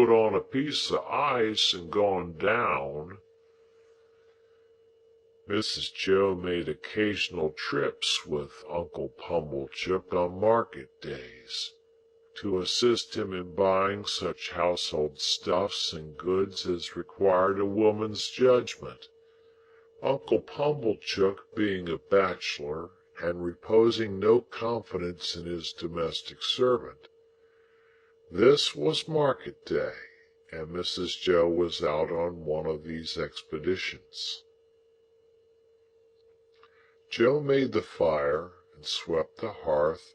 put on a piece of ice and gone down. Mrs. Joe made occasional trips with Uncle Pumblechook on market days, to assist him in buying such household stuffs and goods as required a woman's judgment, Uncle Pumblechook being a bachelor, and reposing no confidence in his domestic servant. This was market day, and Mrs. Joe was out on one of these expeditions. Joe made the fire and swept the hearth,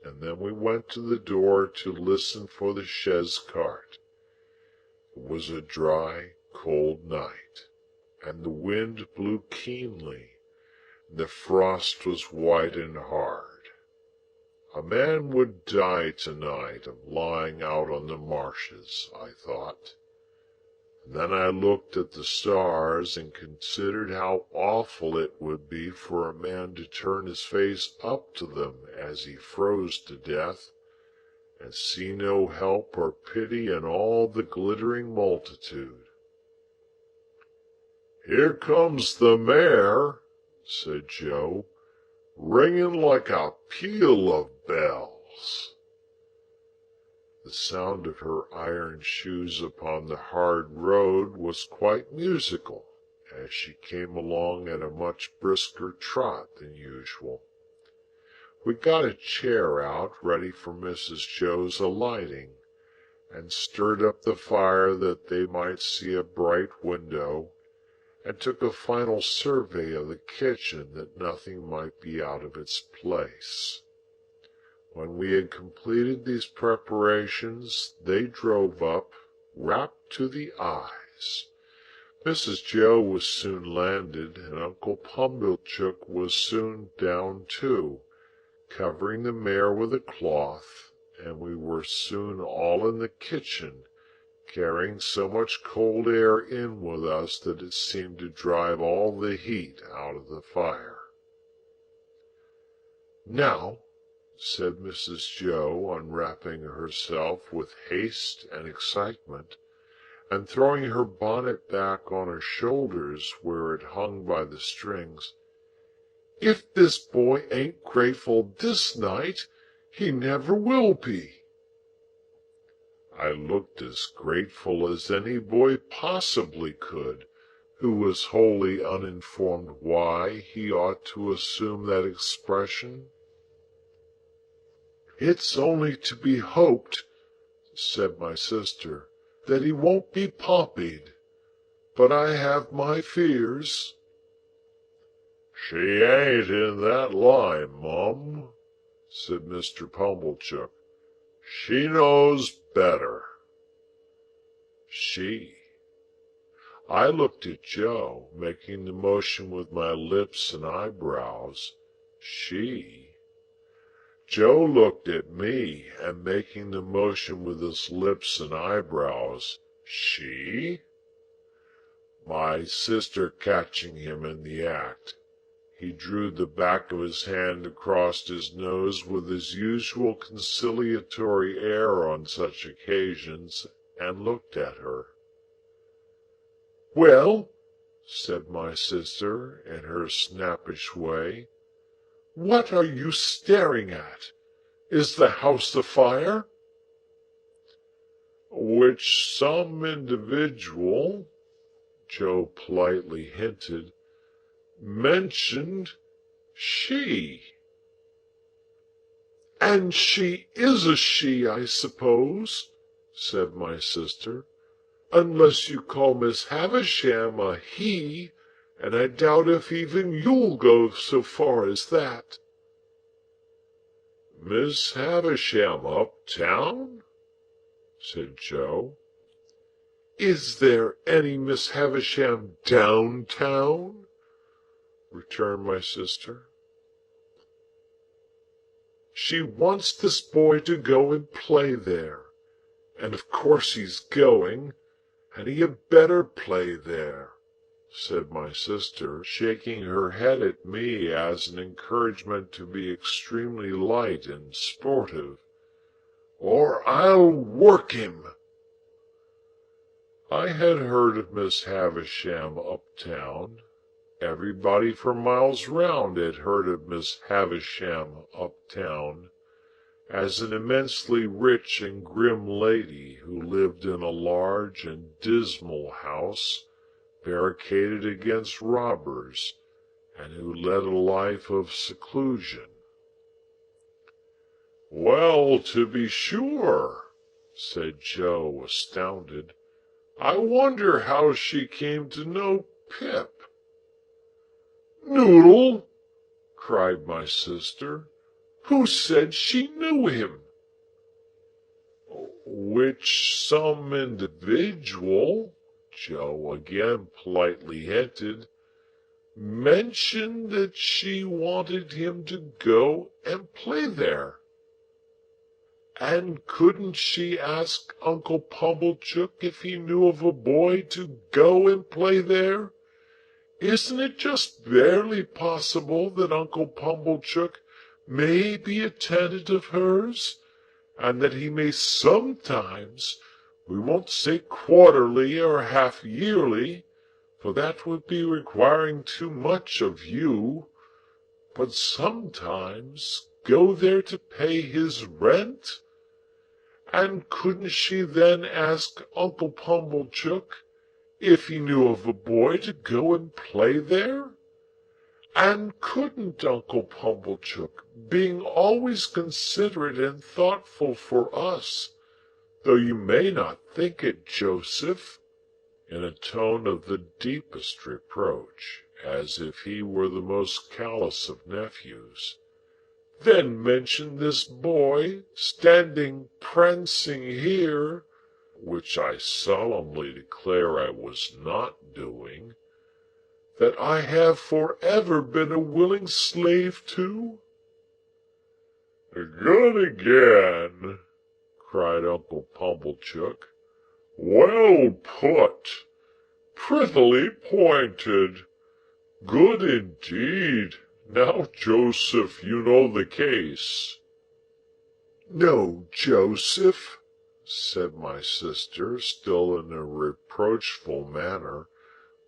and then we went to the door to listen for the chaise cart. It was a dry, cold night, and the wind blew keenly, and the frost was white and hard. A man would die tonight of lying out on the marshes, I thought. And then I looked at the stars and considered how awful it would be for a man to turn his face up to them as he froze to death, and see no help or pity in all the glittering multitude. "Here comes the mare," said Joe, "ringing like a peal of bells." The sound of her iron shoes upon the hard road was quite musical, as she came along at a much brisker trot than usual. We got a chair out ready for Mrs. Joe's alighting, and stirred up the fire that they might see a bright window, and took a final survey of the kitchen that nothing might be out of its place. When we had completed these preparations, they drove up, wrapped to the eyes. Mrs. Joe was soon landed, and Uncle Pumblechook was soon down too, covering the mare with a cloth, and we were soon all in the kitchen, carrying so much cold air in with us that it seemed to drive all the heat out of the fire. "Now," said Mrs. Joe, unwrapping herself with haste and excitement, and throwing her bonnet back on her shoulders where it hung by the strings, "if this boy ain't grateful this night, he never will be." I looked as grateful as any boy possibly could, who was wholly uninformed why he ought to assume that expression. "It's only to be hoped," said my sister, "that he won't be poppied, but I have my fears." "She ain't in that line, Mum," said Mr. Pumblechook. "She knows better." She. I looked at Joe, making the motion with my lips and eyebrows. She. Joe looked at me, and making the motion with his lips and eyebrows. She. My sister catching him in the act. He drew the back of his hand across his nose with his usual conciliatory air on such occasions, and looked at her. "Well," said my sister, in her snappish way, "what are you staring at? Is the house afire?" "Which some individual," Joe politely hinted, "mentioned she." "And she is a she, I suppose," said my sister, "unless you call Miss Havisham a he, and I doubt if even you'll go so far as that." "Miss Havisham uptown?" said Joe. "Is there any Miss Havisham downtown?" returned my sister. "She wants this boy to go and play there, and of course he's going, and he had better play there," said my sister, shaking her head at me as an encouragement to be extremely light and sportive, "or I'll work him." I had heard of Miss Havisham uptown. Everybody for miles round had heard of Miss Havisham uptown as an immensely rich and grim lady who lived in a large and dismal house barricaded against robbers, and who led a life of seclusion. "Well, to be sure," said Joe, astounded. "I wonder how she came to know Pip." "Noodle!" cried my sister. "Who said she knew him?" "Which some individual," Joe again politely hinted, "mentioned that she wanted him to go and play there." "And couldn't she ask Uncle Pumblechook if he knew of a boy to go and play there? Isn't it just barely possible that Uncle Pumblechook may be a tenant of hers, and that he may sometimes, we won't say quarterly or half yearly, for that would be requiring too much of you, but sometimes go there to pay his rent? And couldn't she then ask Uncle Pumblechook if he knew of a boy to go and play there? And couldn't Uncle Pumblechook, being always considerate and thoughtful for us, though you may not think it, Joseph," in a tone of the deepest reproach, as if he were the most callous of nephews, "then mention this boy standing prancing here, which I solemnly declare I was not doing, that I have forever been a willing slave to?" "Good again!" cried Uncle Pumblechook. "Well put! Prettily pointed! Good indeed! Now, Joseph, you know the case." "No, Joseph," said my sister, still in a reproachful manner,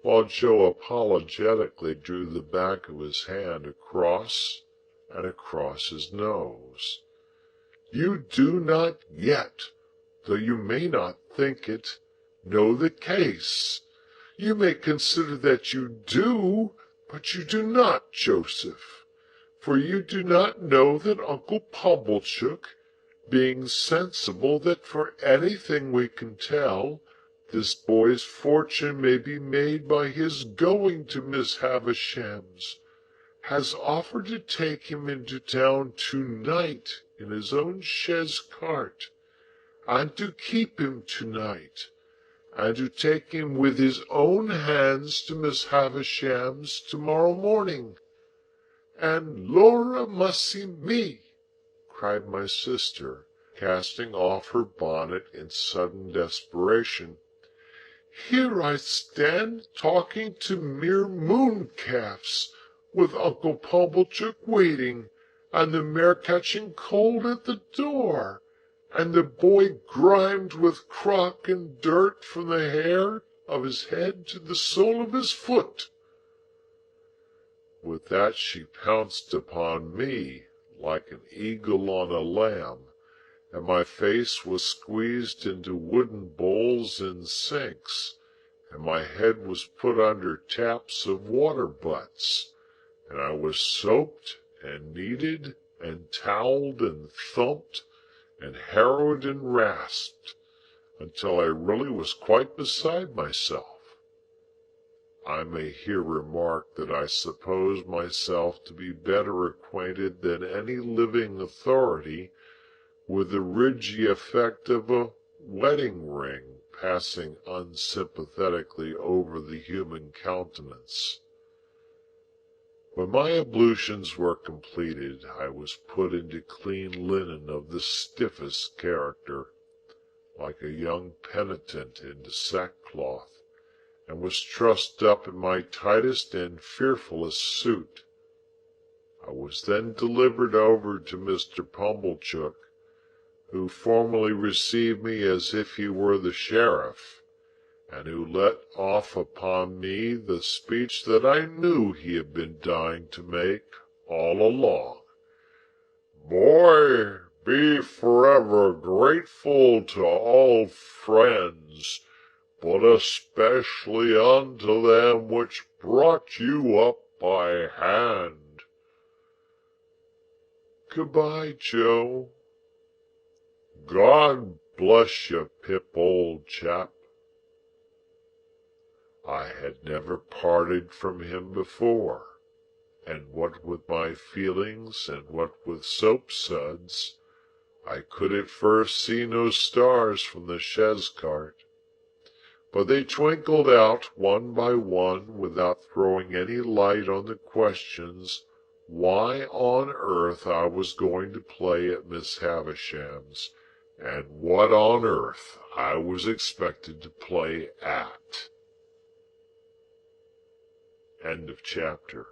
while Joe apologetically drew the back of his hand across and across his nose. "You do not yet, though you may not think it, know the case. You may consider that you do, but you do not, Joseph, for you do not know that Uncle Pumblechook, being sensible that for anything we can tell, this boy's fortune may be made by his going to Miss Havisham's, has offered to take him into town tonight in his own chaise cart, and to keep him tonight, and to take him with his own hands to Miss Havisham's tomorrow morning. And Lora mussy me!" cried my sister, casting off her bonnet in sudden desperation. "Here I stand talking to mere mooncalves, with Uncle Pumblechook waiting, and the mare catching cold at the door, and the boy grimed with crock and dirt from the hair of his head to the sole of his foot." With that she pounced upon me like an eagle on a lamb, and my face was squeezed into wooden bowls and sinks, and my head was put under taps of water butts, and I was soaped and kneaded and towelled and thumped and harrowed and rasped, until I really was quite beside myself. I may here remark that I suppose myself to be better acquainted than any living authority with the ridgy effect of a wedding ring passing unsympathetically over the human countenance. When my ablutions were completed, I was put into clean linen of the stiffest character, like a young penitent into sackcloth, and was trussed up in my tightest and fearfullest suit. I was then delivered over to Mr. Pumblechook, who formally received me as if he were the sheriff, and who let off upon me the speech that I knew he had been dying to make all along. Boy, be forever grateful to all friends, but especially unto them which brought you up by hand. Goodbye, Joe. God bless you, Pip, old chap. I had never parted from him before, and what with my feelings and what with soap-suds, I could at first see no stars from the chaise cart, but they twinkled out one by one without throwing any light on the questions why on earth I was going to play at Miss Havisham's, and what on earth I was expected to play at. End of chapter.